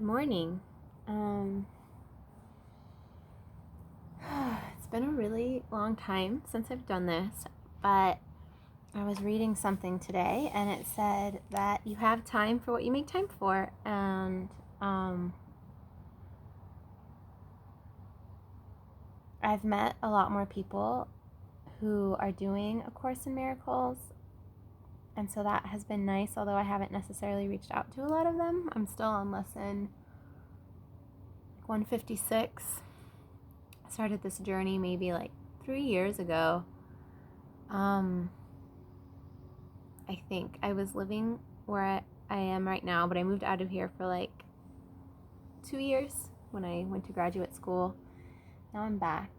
Good morning. It's been a really long time since I've done this, but I was reading something today and it said that you have time for what you make time for. And I've met a lot more people who are doing A Course in Miracles. And so that has been nice, although I haven't necessarily reached out to a lot of them. I'm still on lesson 156. I started this journey maybe like 3 years ago. I think I was living where I am right now, but I moved out of here for like 2 years when I went to graduate school. Now I'm back.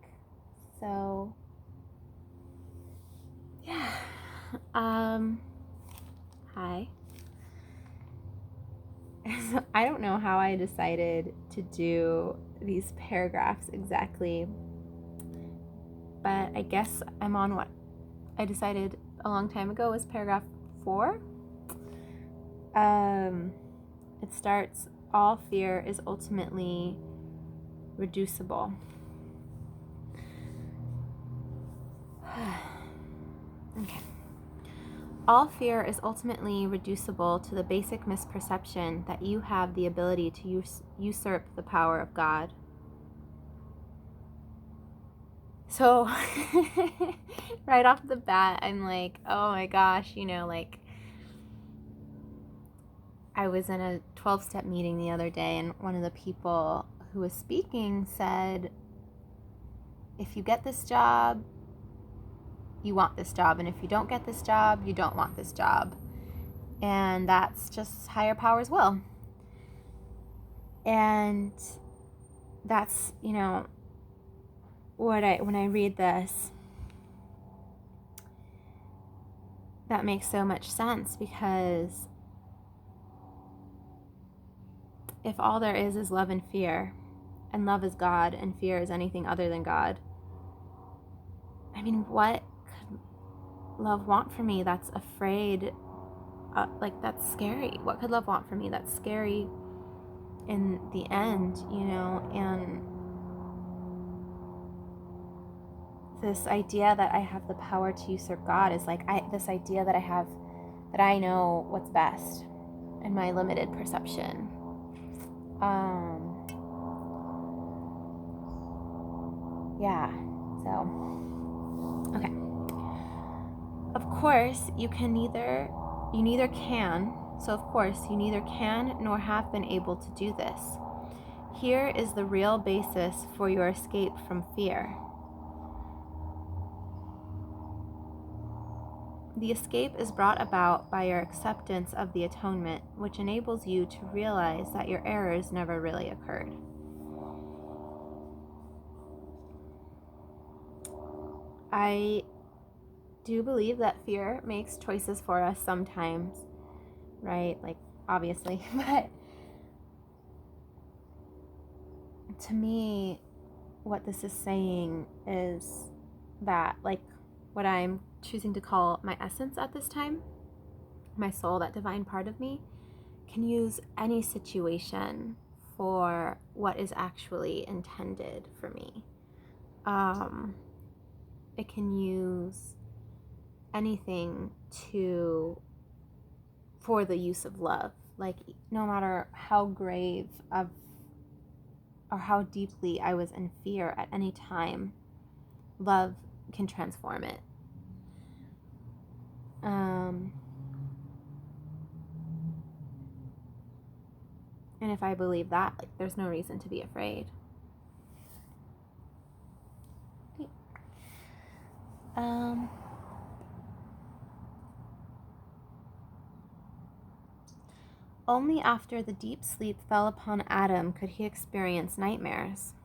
So, yeah. Hi. So I don't know how I decided to do these paragraphs exactly, but I guess I'm on what I decided a long time ago was paragraph 4. It starts, all fear is ultimately reducible. Okay. All fear is ultimately reducible to the basic misperception that you have the ability to usurp the power of God. So, right off the bat, I'm like, oh my gosh, I was in a 12-step meeting the other day, and one of the people who was speaking said, if you get this job, you want this job, and if you don't get this job, you don't want this job. And that's just higher power's will. And that's, when I read this, that makes so much sense, because if all there is love and fear, and love is God and fear is anything other than God, I mean, what could love want for me that's afraid? That's scary. What could love want for me that's scary in the end, and this idea that I have the power to usurp God is like this idea that I have, that I know what's best in my limited perception. Yeah, so, okay. Of course, you neither can nor have been able to do this. Here is the real basis for your escape from fear. The escape is brought about by your acceptance of the atonement, which enables you to realize that your errors never really occurred. I do believe that fear makes choices for us sometimes, right? Like, obviously, but to me, what this is saying is that, like, what I'm choosing to call my essence at this time, my soul, that divine part of me, can use any situation for what is actually intended for me. It can use anything for the use of love. Like, no matter how grave or how deeply I was in fear at any time, love can transform it. And if I believe that, like, there's no reason to be afraid. Only after the deep sleep fell upon Adam could he experience nightmares.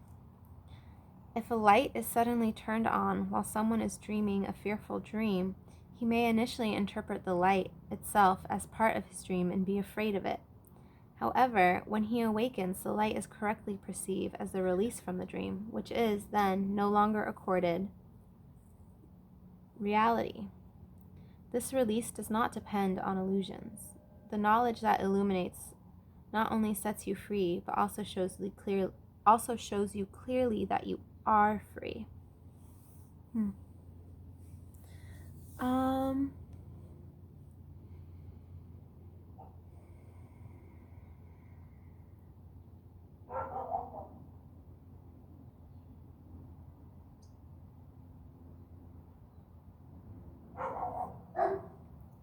If a light is suddenly turned on while someone is dreaming a fearful dream, he may initially interpret the light itself as part of his dream and be afraid of it. However, when he awakens, the light is correctly perceived as the release from the dream, which is, then, no longer accorded reality. This release does not depend on illusions. The knowledge that illuminates not only sets you free, but also shows you clearly that you are free.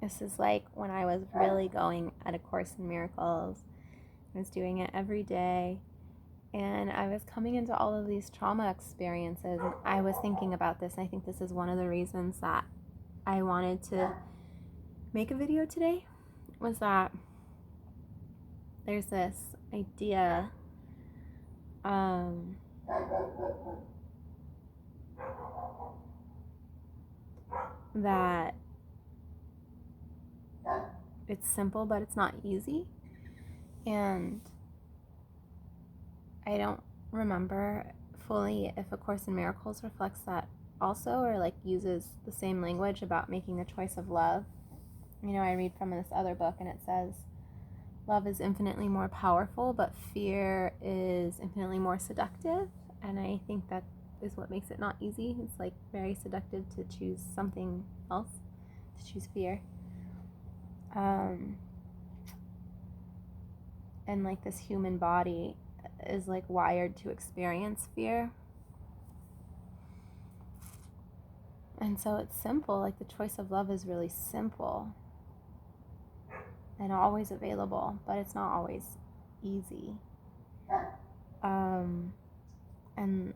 This is like when I was really going at A Course in Miracles. I was doing it every day, and I was coming into all of these trauma experiences, and I was thinking about this, and I think this is one of the reasons that I wanted to make a video today, was that there's this idea that it's simple, but it's not easy. And I don't remember fully if A Course in Miracles reflects that also, or like uses the same language about making the choice of love. I read from this other book, and it says, love is infinitely more powerful, but fear is infinitely more seductive. And I think that is what makes it not easy. It's like very seductive to choose something else, to choose fear. And like this human body is like wired to experience fear. And so it's simple, like the choice of love is really simple and always available, but it's not always easy. And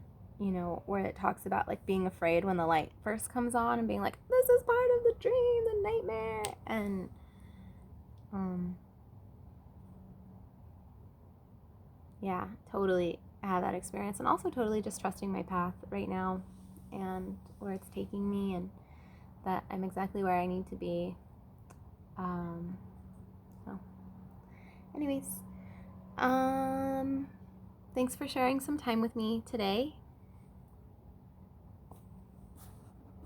where it talks about like being afraid when the light first comes on and being like, this is part of the dream, the nightmare, and yeah, totally have that experience, and also totally just trusting my path right now and where it's taking me, and that I'm exactly where I need to be. So anyways, thanks for sharing some time with me today.